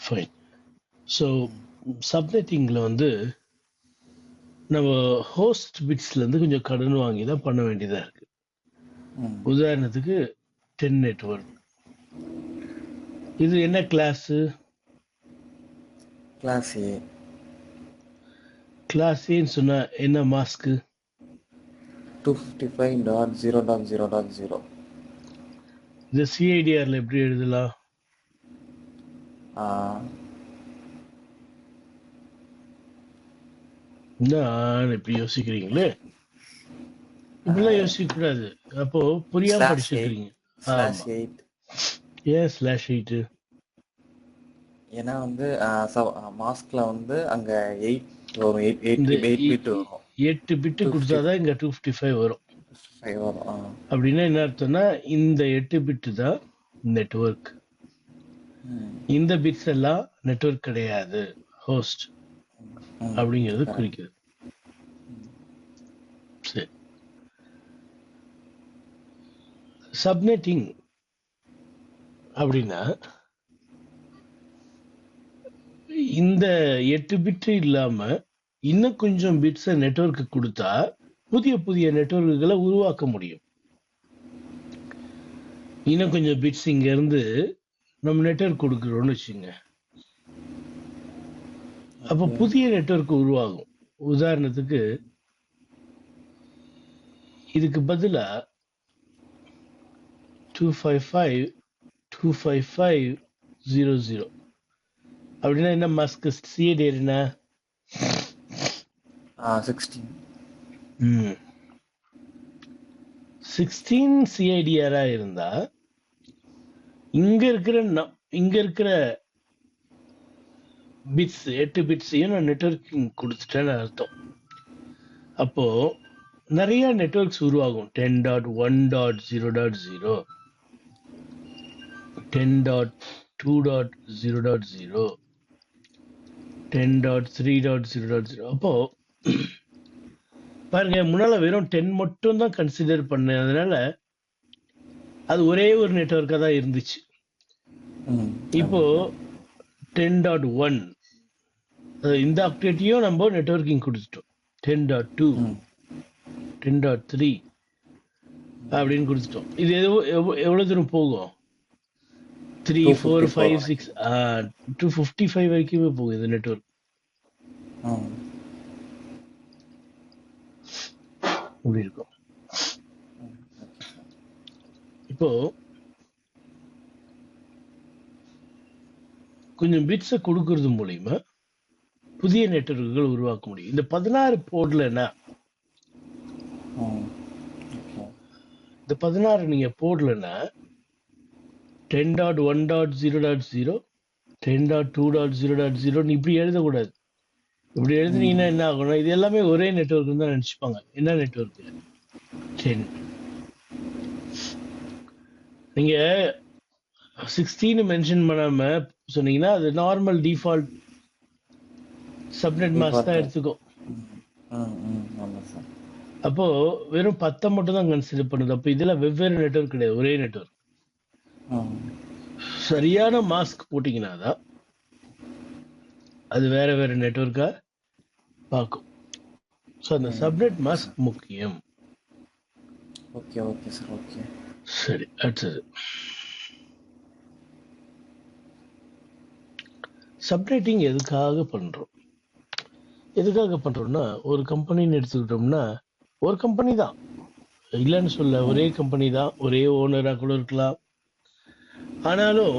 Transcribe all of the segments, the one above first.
Fine. So சப்நெட்டிங்கில் வந்து நம்ம host பிட்ஸ்லேருந்து கொஞ்சம் கடன் வாங்கி தான் பண்ண வேண்டியதாக இருக்குது. உதாரணத்துக்கு 10 நெட்வொர்க். இது என்ன கிளாஸு? கிளாஸ் ஏ. கிளாஸ் ஏன்னு சொன்னால் என்ன மாஸ்க்கு? 255.0.0.0. இந்த சிஐடிஆரில் எப்படி எழுதலாம்? நான் இப்படி யோசிக்கிறீங்களே, இப்படிலாம் யோசிக்க கூடாது. அப்போ புரியாம படிச்சிருக்கீங்க. ஏன் /8? ஏன்னா வந்து மாஸ்க்ல வந்து அங்க 8 வரும். 8 பிட் வரும். 8 பிட் கொடுத்தாதான் இங்க 255 வரும். அப்படின்னா என்ன அர்த்தம்னா, இந்த 8 பிட் தான் நெட்வொர்க். இந்த பிட்ஸ் எல்லாம் நெட்வொர்க் கிடையாது, ஹோஸ்ட் அப்படிங்கிறது குறிக்குது. சரி, சப்நெட்டிங் அப்படின்னா இந்த 8 பிட் இல்லாம இன்னும் கொஞ்சம் பிட்ஸை நெட்வொர்க்கு கொடுத்தா புதிய புதிய நெட்வொர்க்குகளை உருவாக்க முடியும். இன்னும் கொஞ்சம் பிட்ஸ் இங்க இருந்து நம்ம நெட்வொர்க் கொடுக்குறோம்னு வச்சுங்க, அப்போ புதிய நெட்வொர்க் உருவாகும். உதாரணத்துக்கு இதுக்கு பதிலா 255.255.0.0 அப்படின்னா என்ன மாஸ்க்? சிஐடிஆர் என்ன? 16 சிஐடிஆரா இருந்தா இங்க இருக்கிற பிட்ஸ் 8 பிட்ஸையும் நான் நெட்வொர்க்கிங் கொடுத்துட்டேன்னு அர்த்தம். அப்போ நிறைய நெட்வொர்க்ஸ் உருவாகும். 10.1.0.0, 10.2.0.0, 10.3.0.0. அப்போ பாருங்க, முன்னால வெறும் 10 மட்டும் தான் கன்சிடர் பண்ணதுனால அது ஒரே ஒரு நெட்வொர்க்கா தான் இருந்துச்சு. இப்போ 10.1 இந்த அப்டேட்டையும் நம்ம நெட்வொர்க்கிங் கொடுத்துட்டோம். 10.2, 10.3 அப்படின்னு கொடுத்துட்டோம். இது எவ்வளவு தூரம் போகும்? 3, 4, 5, 6, 255 வரைக்குமே போகும் இது நெட்வொர்க். இப்படி இருக்கும். இப்போ கொஞ்சம் பிட்ஸை கொடுக்கறது மூலியமா புதிய நெட்வொர்க்குகள் உருவாக்க முடியும். இந்த 16 போர்ட்ல என்ன, இந்த 16 நீங்க போர்ட்லன்னா 10.1.0.0, 10.2.0.0 இப்படி எழுதக்கூடாது. இப்படி எழுதுனீங்கன்னா என்ன ஆகணும்? இது எல்லாமே ஒரே நெட்வொர்க் தான் நினைச்சுப்பாங்க. என்ன நெட்வொர்க்? 10. நீங்க 16 மென்ஷன் பண்ணாம சொன்னீங்கன்னா அது நார்மல் டிஃபால்ட் சப்நெட் மாஸ்க் தான் எடுத்துக்கும். அப்போ வெறும் 10 மட்டும் தான் கன்சிடர் பண்ணுது. அப்போ இதெல்லாம் வெவ்வேறு நெட்வொர்க் கிடையாது, ஒரே நெட்வொர்க். சரியான மாஸ்க் போட்டீங்கன்னா தான் அது வேற வேற நெட்வொர்க்கா பார்க்கும். ஸோ அந்த சப்நெட் மாஸ்க் முக்கியம். Okay okay sir. ஓகே, சரி, அடுத்தது சப்நெட்டிங் எதுக்காக பண்றோம்னா ஒரு கம்பெனின்னு எடுத்துக்கிட்டோம்னா ஒரு கம்பெனி தான், இல்லைன்னு சொல்ல, ஒரே கம்பெனி தான், ஒரே ஓனரா கூட இருக்கலாம். ஆனாலும்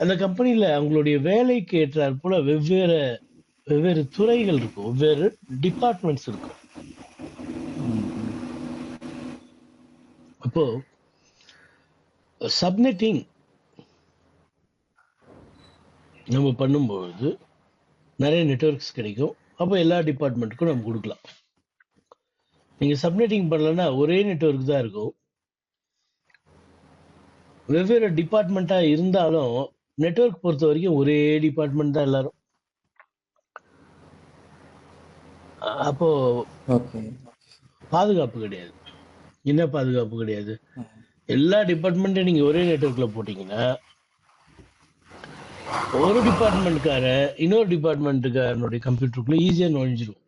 அந்த கம்பெனில அவங்களுடைய வேலைக்கு ஏற்றாற் போல வெவ்வேறு துறைகள் இருக்கும், வெவ்வேறு டிபார்ட்மெண்ட்ஸ் இருக்கும். அப்போ சப்நெட்டிங் நம்ம பண்ணும்போது நிறைய நெட்வொர்க்ஸ் கிடைக்கும். அப்போ எல்லா டிபார்ட்மெண்ட்டுக்கும் நம்ம கொடுக்கலாம். நீங்க சப்நெட்டிங் பண்ணலன்னா ஒரே நெட்வொர்க் தான் இருக்கும். வெவ்வேறு டிபார்ட்மெண்ட்டா இருந்தாலும் நெட்வொர்க் பொறுத்த வரைக்கும் ஒரே டிபார்ட்மெண்ட் தான் எல்லாரும். அப்போ பாதுகாப்பு கிடையாது. என்ன பாதுகாப்பு கிடையாது? எல்லா டிபார்ட்மெண்ட்டையும் நீங்க ஒரே நெட்வொர்க்ல போட்டீங்கன்னா ஒரு டிபார்ட்மெண்ட்காரன் இன்னொரு டிபார்ட்மெண்ட்டுக்காரனுடைய கம்ப்யூட்டருக்குள்ள ஈஸியா நுழைஞ்சிரும்.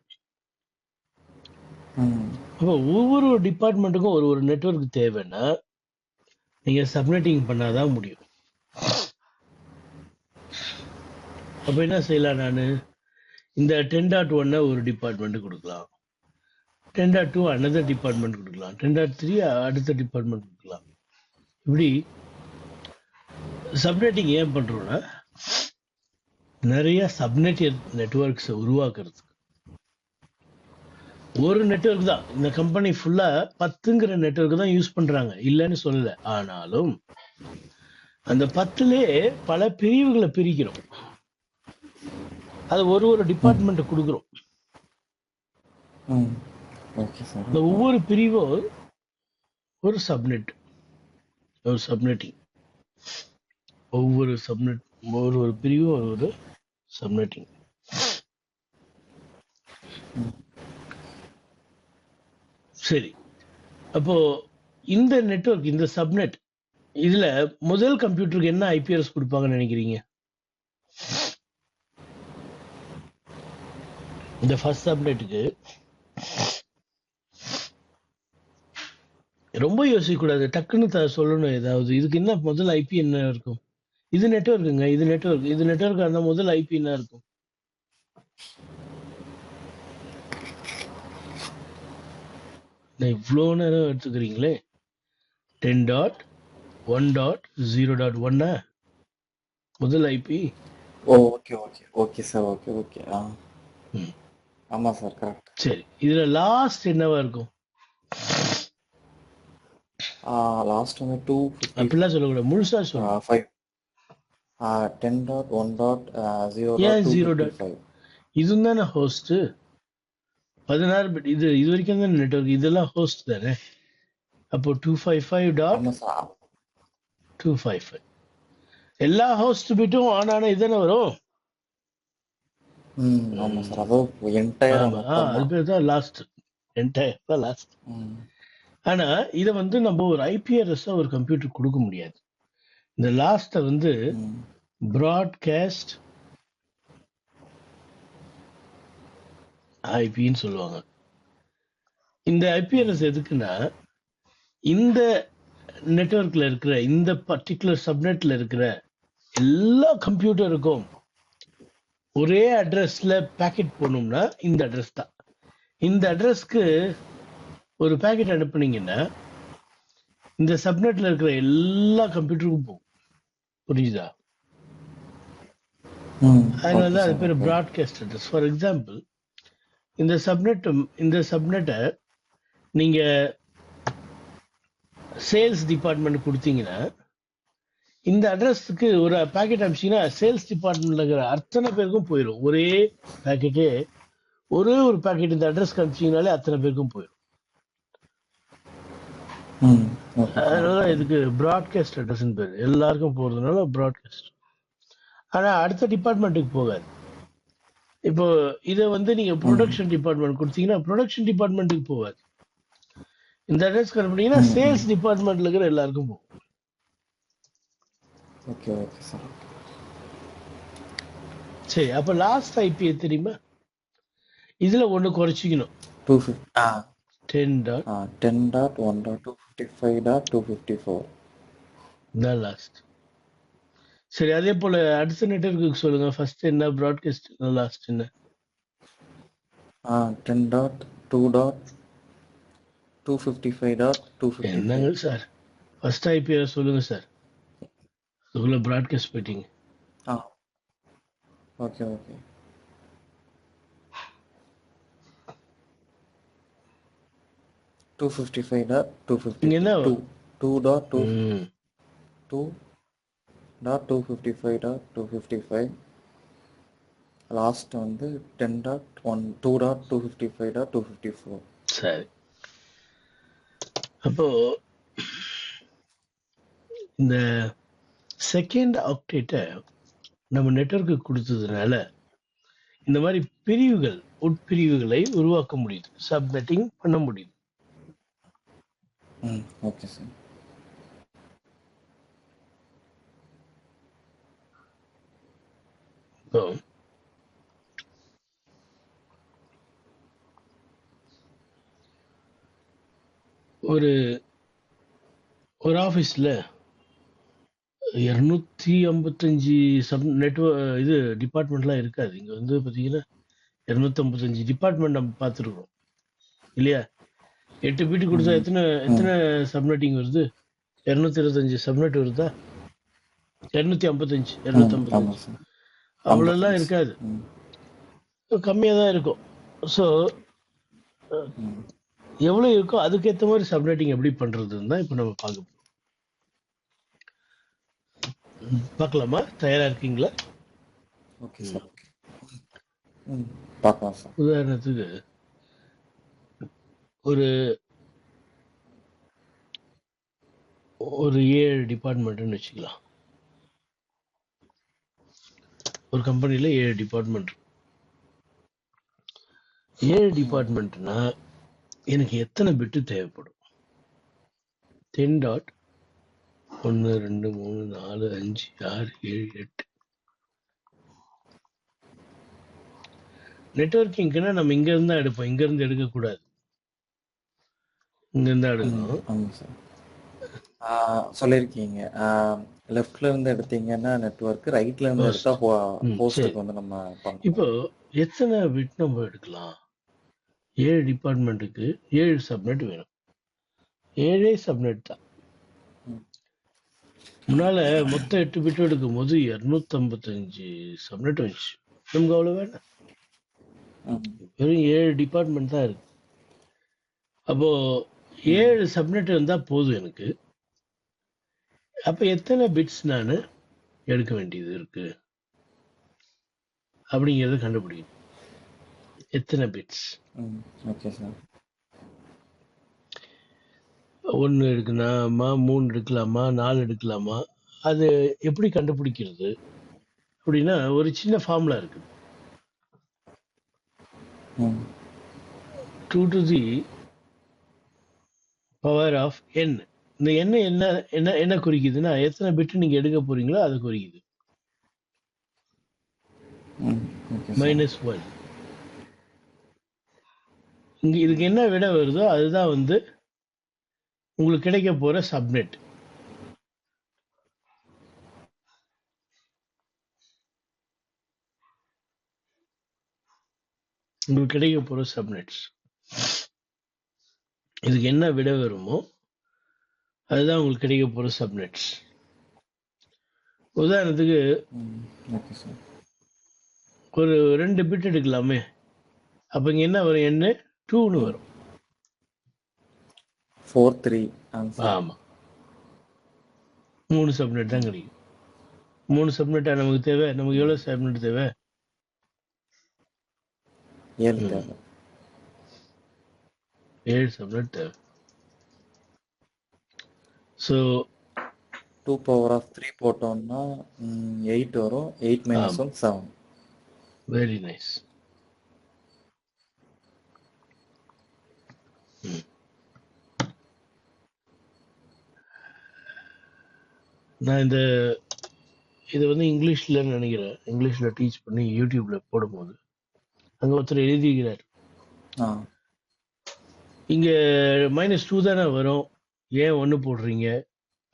ம். அப்போ ஒவ்வொரு டிபார்ட்மெண்ட்டுக்கும் ஒரு ஒரு நெட்வொர்க் தேவைன்னா நீங்க சப்நெட்டிங் பண்ணாதான் முடியும். அப்ப என்ன செய்யலாம்? நான் இந்த 10.1 ஒரு டிபார்ட்மெண்ட் கொடுக்கலாம், 10.2 அனதர் டிபார்ட்மெண்ட் கொடுக்கலாம், 10.3 அடுத்த டிபார்ட்மெண்ட் கொடுக்கலாம். இப்படி சப்நெட்டிங் ஏன் பண்றோம்னா நிறைய சப்நெட் நெட்வொர்க்ஸ் உருவாக்குறது. ஒரு நெட்வொர்க் தான் இந்த கம்பெனி ஃபுல்லா 10ங்கிற நெட்வொர்க் தான் யூஸ் பண்றாங்க, இல்லைன்னு சொல்லல. ஆனாலும் அந்த 10லயே பல பிரிவுகளை பிரிக்கிறோம், அது ஒரு ஒரு ம். டிபார்ட்மெண்ட் கொடுக்குறோம். ம். Okay sir. இந்த ஓகே. ஒவ்வொரு பிரிவும் ஒரு சப்நெட், ஒரு சப்நெட்டிங். ஒவ்வொரு சப்நெட், ஒரு ஒரு பிரிவும் ஒரு ஒரு சப்நெட்டிங். ம். சரி, அப்போ இந்த நெட்வொர்க், இந்த சப்நெட், இதுல முதல் கம்ப்யூட்டருக்கு என்ன ஐபிஎஸ் கொடுப்பாங்கன்னு நினைக்கிறீங்க? இந்த ஃபர்ஸ்ட் சப்நெட்டுக்கு ரொம்ப யோசிக்க கூடாது, டக்குன்னு சொல்லணும் ஏதாவது. இதுக்கு என்ன முதல் ஐபி என்ன இருக்கும்? இது நெட்வொர்க்குங்க, இது நெட்வொர்க், இது நெட்வொர்க். அந்த முதல் ஐபி என்ன இருக்கும்? இவ்வளோ நேரம் எடுத்துக்கிறீங்களே. 10.1.0.1 முதல் ஐபி. ஓ, okay okay okay sir. Okay okay. ஆமா சார், கரெக்ட். சரி, இதுல லாஸ்ட் என்னவா இருக்கும்? லாஸ்ட் வந்து 255. அப்படிலாம் சொல்லக்கூடாது, முழுசா சொல்லணும். 10.1.0. ஏன் 0. 255. இதுவும் தானே ஹோஸ்ட். 16 பிட். இது வரைக்கும் தானே நெட்வொர்க், இதெல்லாம் ஹோஸ்ட் தானே. அப்போ 255.255 ஆமா சார். எல்லா ஹோஸ்ட் பிட்டும் ஆன் ஆனா இதுதானே வரும். ஆமா சார். அதுவும் என்டையரா ஆமா, மொத்தமா. அது பேர் தான் லாஸ்ட். Entire last. ம். ஆனா இதை நம்ம ஒரு ஐபிஆர்எஸ் ஒரு கம்ப்யூட்டர் கொடுக்க முடியாது. இந்த லாஸ்ட ம். ப்ராட்காஸ்ட் ஐபின்னு சொல்லுவாங்க. இந்த ஐபிஆர்எஸ் எதுக்குன்னா, இந்த நெட்வொர்க்ல இருக்கிற, இந்த பர்டிகுலர் சப்நெட்ல இருக்கிற எல்லா கம்ப்யூட்டருக்கும் ஒரே அட்ரஸ்ல பேக்கெட் போகணும்னா இந்த அட்ரஸ் தான். இந்த அட்ரஸ்க்கு ஒரு பேக்கெட் அனுப்புனீங்கன்னா இந்த சப்நெட்ல இருக்கிற எல்லா கம்ப்யூட்டருக்கும் போகும். புரியுதா? அதனாலதான் அது பேர் ப்ராட்காஸ்ட் அட்ரஸ். ஃபார் எக்ஸாம்பிள், இந்த சப்நெட்டை நீங்க சேல்ஸ் டிபார்ட்மெண்ட் கொடுத்தீங்கன்னா, இந்த அட்ரஸ்க்கு ஒரு பேக்கெட் அனுப்பிச்சீங்கன்னா சேல்ஸ் டிபார்ட்மெண்ட்ல இருக்கிற அத்தனை பேருக்கும் போயிடும். ஒரே பேக்கெட்டே, ஒரே ஒரு பேக்கெட் இந்த அட்ரஸ்க்கு அனுப்பிச்சீங்கனாலே அத்தனை பேருக்கும் போயிடும். அதனால இதுக்கு ப்ராட்காஸ்ட் அட்ரஸ் பேரு. எல்லாருக்கும் போறதுனால ப்ராட்காஸ்ட். ஆனா அடுத்த டிபார்ட்மெண்ட்டுக்கு போகாது. இப்போ இதை நீங்க ப்ரொடக்ஷன் டிபார்ட்மெண்ட் கொடுத்தீங்கன்னா ப்ரொடக்ஷன் டிபார்ட்மெண்ட்டுக்கு போகாது. இந்த அட்ரஸ்க்கு அனுப்புனீங்கன்னா சேல்ஸ் டிபார்ட்மெண்ட்ல இருக்கிற எல்லாருக்கும் போகும். Okay okay sir. சரி, அப்ப லாஸ்ட் ஐபி தெரியுமா? இதுல ஒண்ணு குறைச்சிக்கணும். 10.1.255.254 தான் லாஸ்ட். சரி, அதே போல அடுத்த நெட்வொர்க்கு சொல்லுங்க. ஃபர்ஸ்ட் என்ன, ப்ராட்காஸ்ட், லாஸ்ட் என்ன? 10.2.255.255. என்னங்க சார், ஃபர்ஸ்ட் ஐபி சொல்லுங்க சார், அதுக்குள்ள ப்ராட்காஸ்ட் போயிட்டீங்க. Okay okay. 255.255. லாஸ்ட் வந்து 10.2.255.254. சரி, அப்போ இந்த செகண்ட் ஆக்டேட்டை நம்ம நெட்வொர்க்கு கொடுத்ததுனால இந்த மாதிரி பிரிவுகள், உட்பிரிவுகளை உருவாக்க முடியுது, சப்நெட்டிங் பண்ண முடியுது. Okay sir. இப்போ ஒரு ஒரு ஆஃபீஸில் 255 இது டிபார்ட்மெண்ட்லாம் இருக்காது. இங்கே வந்து பார்த்தீங்கன்னா 255 டிபார்ட்மெண்ட் நம்ம பார்த்துருக்கோம் இல்லையா? 8 பீட்டு கொடுத்தா ம், எத்தனை ம், எத்தனை சப்நெட்டிங் வருது? 225 சப்நெட் வருதா? 255 ம். ஆமா 255 சார். அவ்வளோலாம் 55. இருக்காது, ம், கம்மியாக தான் இருக்கும். ஸோ ம். எவ்வளோ இருக்கோ அதுக்கேற்ற மாதிரி சப்நெட்டிங் எப்படி பண்ணுறதுன்னு தான் இப்போ நம்ம பார்க்க போறோம். பார்க்கலாமா? தயாராக இருக்கீங்களா? Okay sir. ஓகே. ம். பார்க்கலாம் சார். உதாரணத்துக்கு ஒரு ஒரு 7 டிபார்ட்மெண்ட்டுன்னு வச்சுக்கலாம். ஒரு கம்பெனியில் 7 டிபார்ட்மெண்ட். 7 ம், டிபார்ட்மெண்ட்னா எனக்கு எத்தனை பிட்டு தேவைப்படும்? 10 டாட் 1 2 3 4 5 6 7 8. நெட்வொர்க்கிங்க்குன்னா நம்ம இங்கேருந்து தான் எடுப்போம், இங்கேருந்து எடுக்கக்கூடாது, இங்கேருந்து தான் ம். எடுக்கணும். ஆமா சார். சொல்லியிருக்கீங்க. லெஃப்ட்ல இருந்து எடுத்தீங்கன்னா நெட்வொர்க், ரைட்ல இருந்து எடுத்தா ஹோஸ்ட். சரி. ஹோஸ்டுக்கு வந்து நம்ம பண்ணணும். இப்போ எத்தனை பிட் நம்ம எடுக்கலாம்? 7 டிபார்ட்மெண்ட்டுக்கு 7 சப்நெட் வேணும். 7 சப்நெட் தான். ம், முன்னால மொத்தம் 8 பிட் எடுக்கும் போது 255 சப்நெட் வந்துச்சு. நமக்கு அவ்வளோ வேணாம், ம், வெறும் 7 டிபார்ட்மெண்ட் தான் இருக்கு. அப்போ 7 சப்நெட் இருந்தால் போதும் எனக்கு. அப்போ எத்தனை பிட்ஸ் நான் எடுக்க வேண்டியது இருக்கு அப்படிங்கிறத கண்டுபிடிக்கணும். எத்தனை பிட்ஸ்? ம். Okay sir. 1 எடுக்கலாமா, 3 எடுக்கலாமா, 4 எடுக்கலாமா? அது எப்படி கண்டுபிடிக்கிறது அப்படின்னா ஒரு சின்ன ஃபார்முலா இருக்குது. ம், 2 to the power of n. இந்த என்ன என்ன என்ன என்ன குறிக்குதுன்னா எத்தனை பிட்டு நீங்க எடுக்க போறீங்களோ அதை குறிக்குது. ம். Okay sir. -1. இங்க இதுக்கு என்ன விட வருதோ அதுதான் வந்து உங்களுக்கு கிடைக்க போற சப்நெட். உங்களுக்கு கிடைக்க போற சப்நெட்ஸ். இதுக்கு என்ன விட வருமோ அதுதான் உங்களுக்கு கிடைக்க போற சப்நெட்ஸ். உதாரணத்துக்கு ம். Okay sir. ஒரு 2 பிட் எடுக்கலாமே. அப்ப இங்க என்ன வரும்? என்ன 2ன்னு ம். வரும். 4 3 ஆன்சர். ஆமா, 3 சப்நெட் தான் கிடைக்கும். 3 சப்நெட்டா நமக்கு தேவை? நமக்கு எவ்வளவு சப்நெட் தேவை? 7 ம், தேவை. 7 சப்நெட் தேவை. ஸோ 2 பவர் ஆஃப் 3 போட்டோம்னா 8 வரும். 8 minus ஆமா, 1 7. Very nice. நான் இதை வந்து இங்கிலீஷ்ல நினைக்கிறேன், இங்கிலீஷ்ல டீச் பண்ணி யூடியூப்ல போடும்போது அங்க ஒருத்தர் எழுதிக்கிறார், ஆ. இங்க -2 தானே வரும், ஏன் 1 போடுறீங்க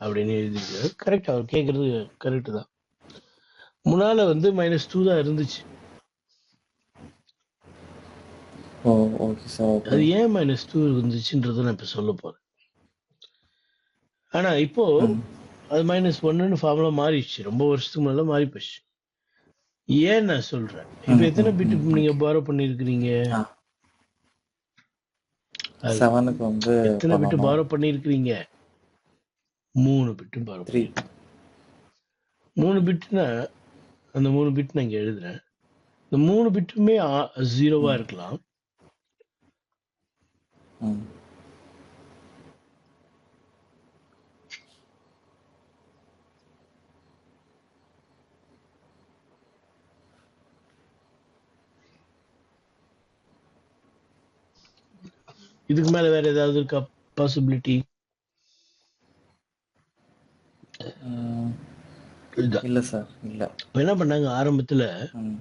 அப்படின்னு எழுதிக்கிறார். கரெக்ட், அவர் கேட்கறது கரெக்ட் தான். முன்னால வந்து -2 தான் இருந்துச்சு. ஓ ஓகே சார். ஓகே. அது ஏன் -2 இருந்துச்சுன்றதை நான் இப்ப சொல்ல போறேன். ஆனா இப்போ ம். அது -1ன்னு ஃபார்முலா மாறிடுச்சு, ரொம்ப வருஷத்துக்கு முன்னால மாறி போச்சு. ஏன் நான் சொல்றேன், இப்ப ம். எத்தனை ம். பிட் ம். நீங்க ஓகே. பாரோ பண்ணிருக்கிறீங்க? ஆ. அது 7க்கு வந்து எத்தனை பிட் பண்ணணும். பாரோ பண்ணிருக்கிறீங்க? 3 பிட் பாரோ 3. பண்ணிருக்கீங்க. 3 பிட்னா அந்த 3 பிட் நான் இங்க எழுதுறேன். இந்த 3 பிட்டுமே 0வா ம். இருக்கலாம். ம். இதுக்கு மேல வேற ஏதாவது இருக்கா பாசிபிலிட்டி? ம். இதுதான். இல்ல சார் இல்ல. இப்ப என்ன பண்ணாங்க ஆரம்பத்துல, ம்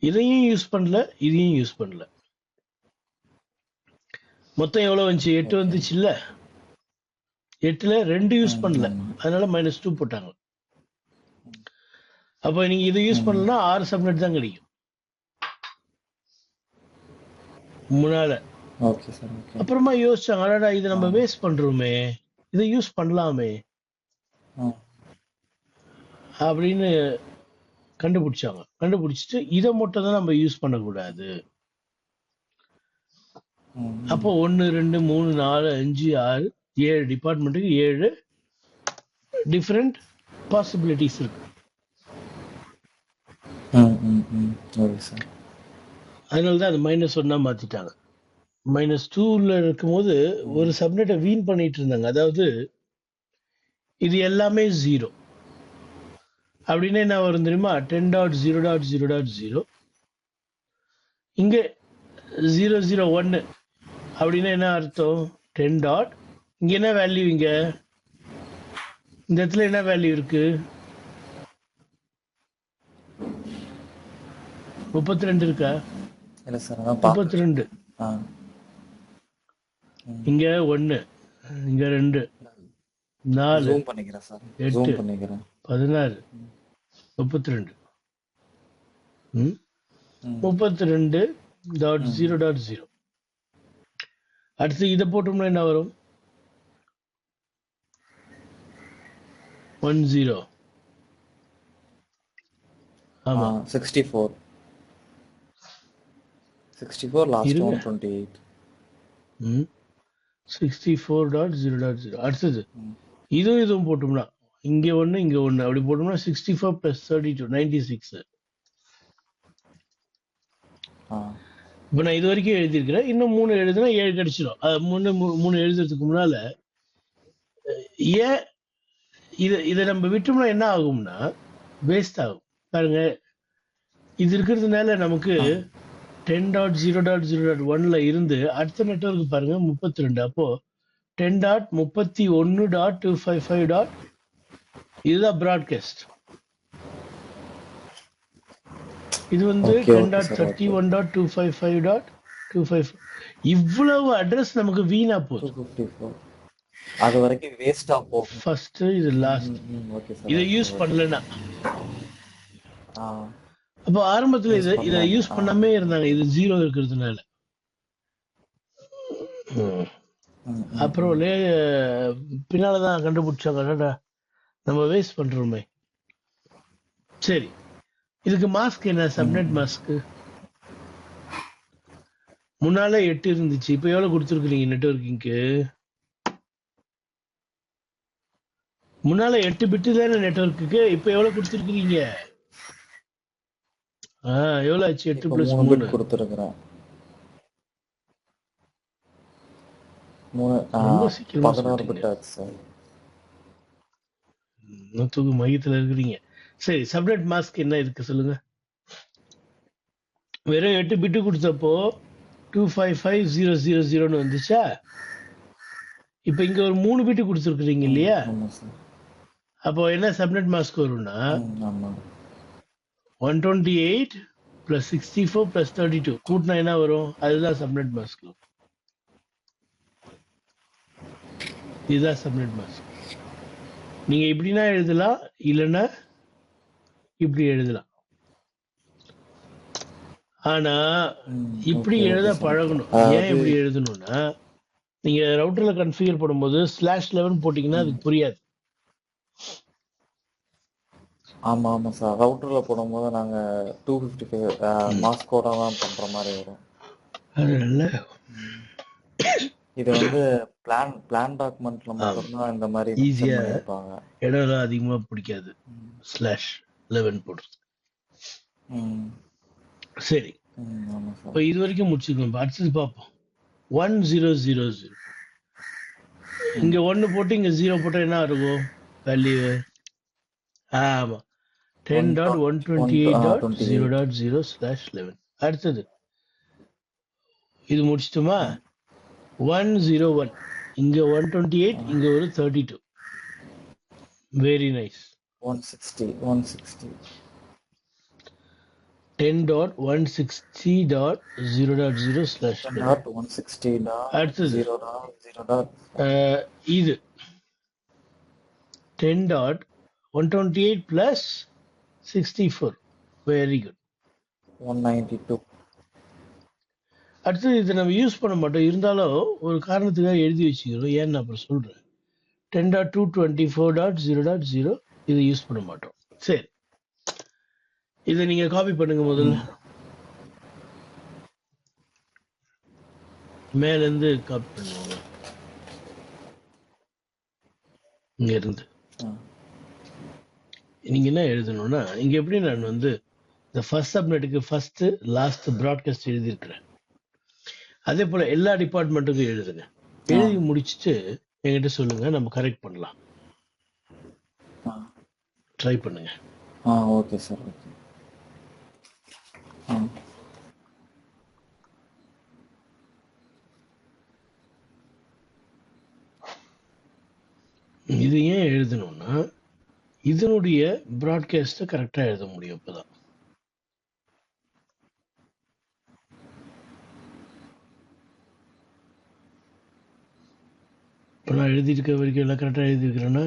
இதையும் யூஸ் பண்ணல, இதையும் யூஸ் பண்ணல. மொத்தம் எவ்வளவு வந்துச்சு? 8 ஓகே. வந்துச்சு இல்ல? 8ல 2 யூஸ் பண்ணல, ஆமா. அதனால -2 போட்டாங்க. அப்ப நீங்க இதை யூஸ் ம் பண்ணலன்னா 6 சப்நெட் தான் கிடைக்கும் முன்னால. Okay sir okay. அப்புறமா யோசிச்சாங்க, அடடா இதை ஆ நம்ம வேஸ்ட் பண்றோமே, இதை யூஸ் பண்ணலாமே ஆ அப்படின்னு கண்டுபிடிச்சாங்க. கண்டுபிடிச்சிட்டு இதை மட்டும் தான் நம்ம யூஸ் பண்ணக்கூடாது. ம் அப்போ 1 2 3 4 5 6 7 டிபார்ட்மெண்ட்டுக்கு 7 டிஃப்ரெண்ட் பாசிபிலிட்டிஸ் இருக்கு. Okay sir. அதனால தான் அது -1 மாத்திட்டாங்க. -2ல இருக்கும்போது ஒரு சப்நெட்டை வீண் பண்ணிட்டு இருந்தாங்க. அதாவது இது எல்லாமே 0 அப்படின்னா என்ன வரும் தெரியுமா? 10.0.0.0 இங்க 001 அப்படின்னா என்ன அர்த்தம்? 10 டாட் இங்க என்ன வேல்யூ? இங்க இந்த இடத்துல என்ன வேல்யூ இருக்கு? 32 இருக்கா? இல்ல சார் அதான் பார்த்துட்டு 32. இருக்கேன். ஆ இங்க 1, இங்க 2, 4, ஜூம் பண்ணிக்கிறேன் சார். 8, ஜூம் பண்ணிக்கிறேன். 16, 32. ம்? ம் 32.0.0. அடுத்து இதை போட்டோம்னா என்ன வரும்? 10. ஆமா 64 லாஸ்ட் இருங்க. 128. 64.0.0. அடுத்தது ம் இதுவும் போட்டோம்னா இங்க 1 இங்க 1 அப்படி போட்டோம்னா 64 + 32 96. ஆ இப்போ நான் இது வரைக்கும் எழுதியிருக்கிறேன். இன்னும் 3 எழுதுனா 7 கிடைச்சிடும். 3 எழுதுறதுக்கு முன்னால ஏன் இதை நம்ம விட்டோம்னா என்ன ஆகும்னா வேஸ்ட் ஆகும். பாருங்க, இது இருக்கிறதுனால நமக்கு 10.0.0.1ல இருந்து அடுத்த நெட்வொர்க் பாருங்க 32. அப்போ 10.31.255. இதுதான் ப்ராட்காஸ்ட். இது வந்து ஓகே ஓகே சார் ஓகே. 10.31.255.255. இவ்வளவு அட்ரஸ் நமக்கு வீணா போகுது. 254 அது வரைக்கும் வேஸ்டா போகும். ஃபர்ஸ்ட் இது லாஸ்ட். Okay sir. இதை ஓகே யூஸ் ஓகே. பண்ணலன்னா ஆ அப்போ ஆரம்பத்துல யூஸ் இதை பண்ணலாம். யூஸ் பண்ணாமே இருந்தாங்க, இது 0 இருக்கிறதுனால. அப்புறம் பின்னாலதான் கண்டுபிடிச்சாங்க, அடடா நம்ம வேஸ்ட் பண்றோமே. சரி, இதுக்கு மாஸ்க் என்ன? Subnet mask. முன்னால 8 இருந்துச்சு, இப்ப எவ்வளவு கொடுத்துருக்கீங்க நெட்வொர்க்கிங்க்கு? முன்னால 8 பிட்டு தானே நெட்வொர்க்குக்கு, இப்ப எவ்வளவு கொடுத்துருக்கீங்க? எவ்வளவு ஆச்சு? 8 இப்போ + 3 3 பிட் கொடுத்துருக்குறேன். ரொம்ப சீக்கிரமா 16 சொல்லிட்டீங்க. பிட் ஆச்சு சார். தூக்கு மையத்துல இருக்கிறீங்க. சரி, சப்நெட் மாஸ்க் என்ன இருக்கு சொல்லுங்க. வெறும் 8 பிட்டு கொடுத்தப்போ 255.0.0.0ன்னு வந்துச்சா? இப்ப இங்க ஒரு 3 பிட்டு கொடுத்துருக்கீங்க இல்லையா? ஆமா சார். அப்போ என்ன சப்நெட் மாஸ்க் வரும்னா ஆமா 128 + 64 + 32 கூட்டினா என்ன வரும்? அதுதான் சப்நெட் மாஸ்க். இதுதான் சப்நெட் மாஸ்க். நீங்க இப்படின்னா எழுதலாம், இல்லைன்னா இப்படி எழுதலாம். ஆனா இப்படி ஓகே எழுத ஓகே சார். பழகணும். ஏன் அதாவது இப்படி எழுதணும்னா, நீங்க ரவுட்டர்ல கன்ஃபிகர் பண்ணும்போது /11 போட்டீங்கன்னா அதுக்கு புரியாது. ஆமா ஆமா சார். ரவுட்டர்ல போடும்போது நாங்க 255 மாஸ்கோட தான் பண்ற மாதிரி வரும். அதனால இது வந்து பிளான் டாக்குமெண்ட்ல மட்டும்தான் இந்த மாதிரி மென்ஷன் ஈஸியா பண்ணியிருப்பாங்க. இடம்லாம் அதிகமா பிடிக்காது /11 போடுறது. ம் சரி, ஆமா இப்போ சார். இது வரைக்கும் முடிச்சுக்கணும். அடுத்தது பார்ப்போம். 1000. இங்க 1 போட்டு இங்க 0 போட்டா என்ன இருக்கும் வேல்யூ? ஆமா 10.128.0.0/11. அடுத்தது இது முடிச்சிட்டுமா? 101. இங்க 128, இங்க ஒரு 32. Very nice. 160 10.160.0.0/12. 10.160 அடுத்தது 0.0. இது 10.128 plus 64. Very good. 192. அடுத்தது இதை நம்ம யூஸ் பண்ண மாட்டோம், இருந்தாலும் ஒரு காரணத்துக்காக எழுதி வச்சுக்கிறோம். ஏன்னு நான் அப்புறம் சொல்றேன். 10.224.0.0 இதை யூஸ் பண்ண மாட்டோம். சரி, இதை நீங்க காப்பி பண்ணுங்க முதல்ல. மேல இருந்து காப்பி பண்ணுவாங்க, இங்க இருந்து. நீங்க என்ன எழுதணும்னா, இங்க எப்படி நான் வந்து இந்த ஃபர்ஸ்ட் சப்நெட்டுக்கு ஃபர்ஸ்ட் லாஸ்ட் ப்ராட்காஸ்ட் எழுதியிருக்கிறேன், அதே போல எல்லா டிபார்ட்மெண்ட்டுக்கும் எழுதுங்க. எழுதி முடிச்சுட்டு என்கிட்ட சொல்லுங்க, நம்ம கரெக்ட் பண்ணலாம். ட்ரை பண்ணுங்க. Okay sir. ஓகே. இது ஏன் எழுதணும்னா, இதனுடைய ப்ராட்காஸ்ட்டை கரெக்டாக எழுத முடியும். அப்போதான் இப்போ நான் எழுதியிருக்க வரைக்கும் எல்லாம் கரெக்டாக எழுதியிருக்கிறேன்னா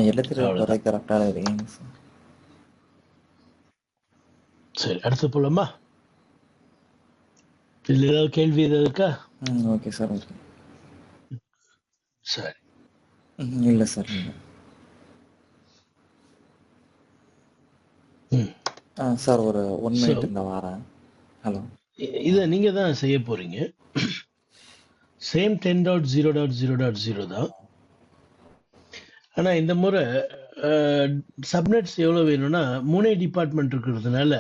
எழுதுறது கரெக்டாக இருக்கீங்க சார். சரி, அடுத்து போலாமா? இதில் ஏதாவது கேள்வி ஏதாவது இருக்கா? Okay sir. ஓகே. சரி. இல்லை சார், இல்லை. சார் ஒரு 1 minute இந்த வாரேன். ஹலோ, இதை நீங்க தான் செய்ய போறீங்க. சேம் 10.0.0.0 தான். ஆனா இந்த முறை சப்நெட்ஸ் எவ்வளவு வேணும்னா 3 டிபார்ட்மெண்ட் இருக்கிறதுனால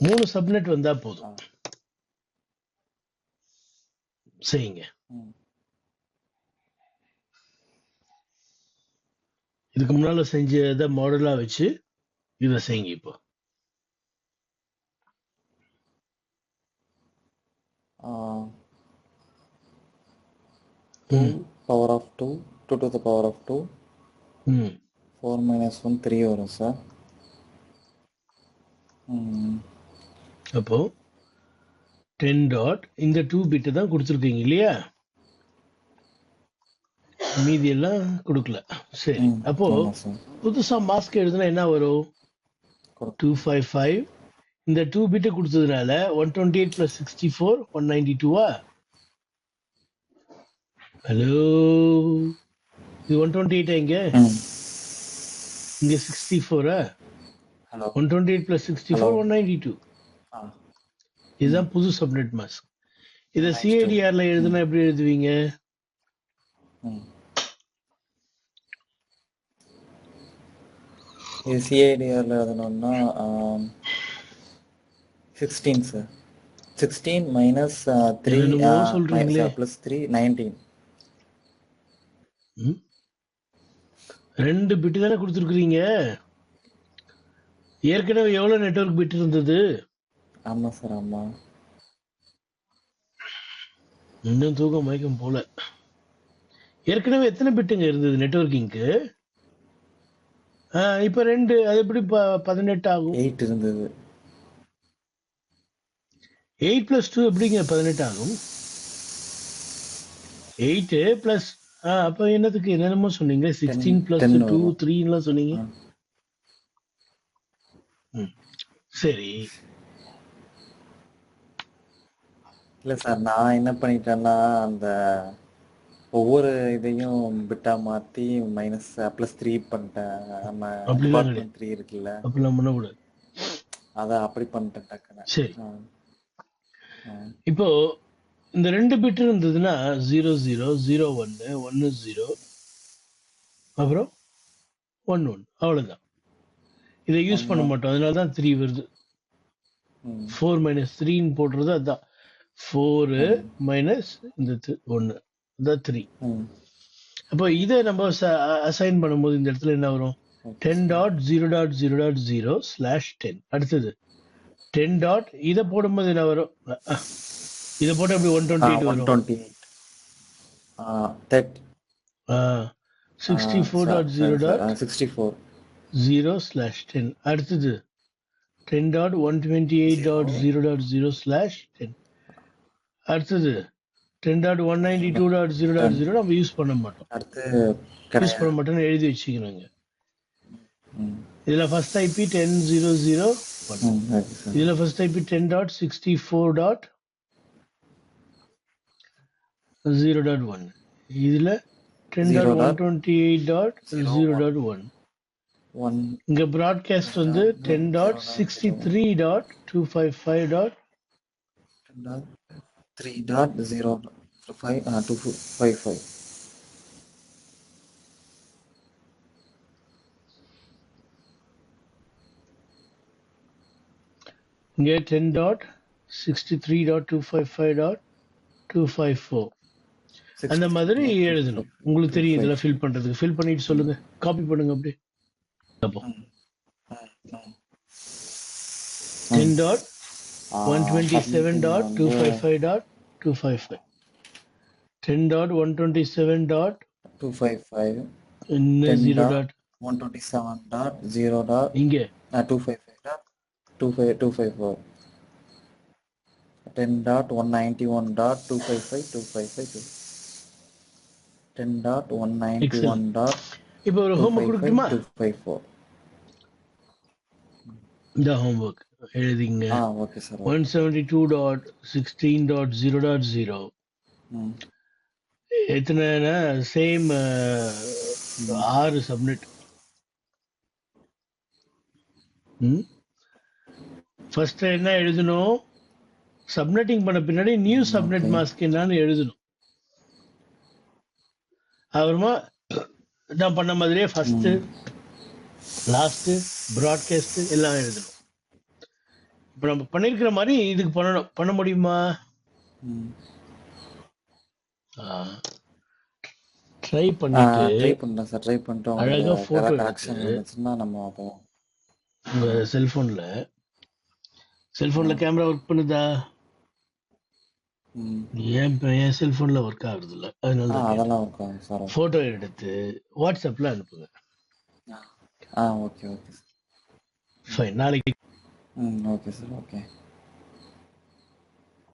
3 சப்நெட் வந்தா போதும். செய்யுங்க. இதுக்கு முன்னால செஞ்சத மாடலா வச்சு இதை செய்யுங்க. இப்போ power of 2 to the power of 2 4 minus 1 3 வரும் சார். அப்போ 10 டாட் இந்த 2 பிட் தான் கொடுத்துருக்கீங்க இல்லையா, மீதி எல்லாம் கொடுக்கல. சரி, அப்போ புதுசா மாஸ்க் எழுதுனா என்ன வரும்? 255. இந்த 2 பிட்டை கொடுத்ததுனால 128 plus 64 192. ஹலோ, இது 128 இங்க 64. 128 plus 64 192. இதுதான் புது சப்நெட் மாஸ்க். இதை சிஐடிஆர்ல எழுதுனா எப்படி எழுதுவீங்க? இது சிஐடிஆர்ல எழுதணும்னா 16 சார். 16 minus 3 plus 3 19. 2 பிட்டு தானே கொடுத்துருக்கீங்க. ஏற்கனவே எவ்வளவு நெட்வொர்க் பிட் இருந்தது? ஆமா சார், ஆமா. இன்னும் தூக்கம் மயக்கம் போல. ஏற்கனவே எத்தனை பிட்டுங்க இருந்தது நெட்வொர்க்கிங்க்கு? இப்ப 2, அது எப்படி 18 ஆகும்? 8 இருந்தது. 8 plus 2 எப்படிங்க 18 ஆகும்? 8 plus அப்ப என்னதுக்கு என்னென்னமோ சொன்னீங்க? 16 plus 2 3 எல்லாம் சொன்னீங்க. சரி, இல்ல சார், நான் என்ன பண்ணிட்டேன்னா அந்த ஒவ்வொரு இதையும் பிட்டா மாத்தி மைனஸ் பிளஸ் 3 பண்ணிட்டேன். நம்ம டிபார்ட்மெண்ட் 3 இருக்குல்ல, அப்படிலாம் பண்ணக்கூடாது. அதான் அப்படி பண்ணிட்டேன் டக்குன்னு. சரி, இப்போ இந்த 2 பிட் இருந்ததுன்னா 0 0 0 1 1 0 அப்புறம் 1 1 அவ்வளவுதான். இதை யூஸ் பண்ண மாட்டோம், அதனாலதான் 3 வருது. 4 minus 3 போடுறது அதான். 4 minus இந்த 1 அதான் 3. அப்போ இதை நம்ம அசைன் பண்ணும்போது இந்த இடத்துல என்ன வரும்? 10.0.0.0/10. அடுத்தது 10 டாட் இதை போடும்போது என்ன வரும்? இதை போட்டு அப்படி 128 ஒன் வரும். Twenty thirty 64.0.0/10. சிக்ஸ்டி ஃபோர் அடுத்தது ஜீரோ 10.128.0.0/10. அடுத்தது 10.192.0.0 நம்ம யூஸ் பண்ண மாட்டோம். அடுத்து யூஸ் பண்ண கிடையாது. மாட்டோம்னு எழுதி வச்சுக்கணுங்க. ம். இதுல ஃபர்ஸ்ட் ஐபி 10.0.0.1. Okay sir. இதுல ஃபர்ஸ்ட் ஐபி 10.64.0.1. இதுல 10.128.0.1. ஒன் இங்க ப்ராட்காஸ்ட் வந்து 10.63.255. 3.0.5 இங்க 10.63.255.254. அந்த மாதிரி எழுதணும். உங்களுக்கு தெரியும் இதெல்லாம் ஃபில் பண்றதுக்கு. ஃபில் பண்ணிட்டு சொல்லுங்க. காப்பி பண்ணுங்க அப்படியே. 10.127.255.255. 10.127. 127.0. இங்க 255.254. 10.191.255.255. 10.191. இப்போ ஒரு ஹோம்ஒர்க் கொடுக்குமா? 254. இந்த ஹோம்ஒர்க் எழுதிங்க. Okay sir. 172.16.0.0. எத்தனைனா சேம் 6 சப்நெட். ஃபர்ஸ்ட் என்ன எழுதணும்? சப்நெட்டிங் பண்ண பின்னாடி நியூ சப்நெட் மாஸ்க் என்னன்னு எழுதணும். அப்புறமா நான் பண்ண மாதிரியே ஃபர்ஸ்ட் லாஸ்ட் ப்ராட்காஸ்ட் எல்லாம் எழுதணும். இப்போ நம்ம பண்ணிருக்கிற மாதிரி இதுக்கு பண்ணணும். பண்ண முடியுமா? ட்ரை பண்ணிட்டு ட்ரை பண்றேன் சார். ட்ரை பண்ணிட்டு அழகா போட்டோ கரெக்ஷன் இருந்துச்சுன்னா நம்ம அப்போ உங்க செல்போன்ல கேமரா ஒர்க் பண்ணுதா? என் செல்போன்ல ஒர்க் ஆகுறது இல்ல. அதனால அதெல்லாம் ஒர்க் ஆகும் சார். போட்டோ எடுத்து வாட்ஸ்அப்ல அனுப்புங்க. Okay okay sir. ஃபைன். நாளைக்கு ஓகே சார். ஓகே.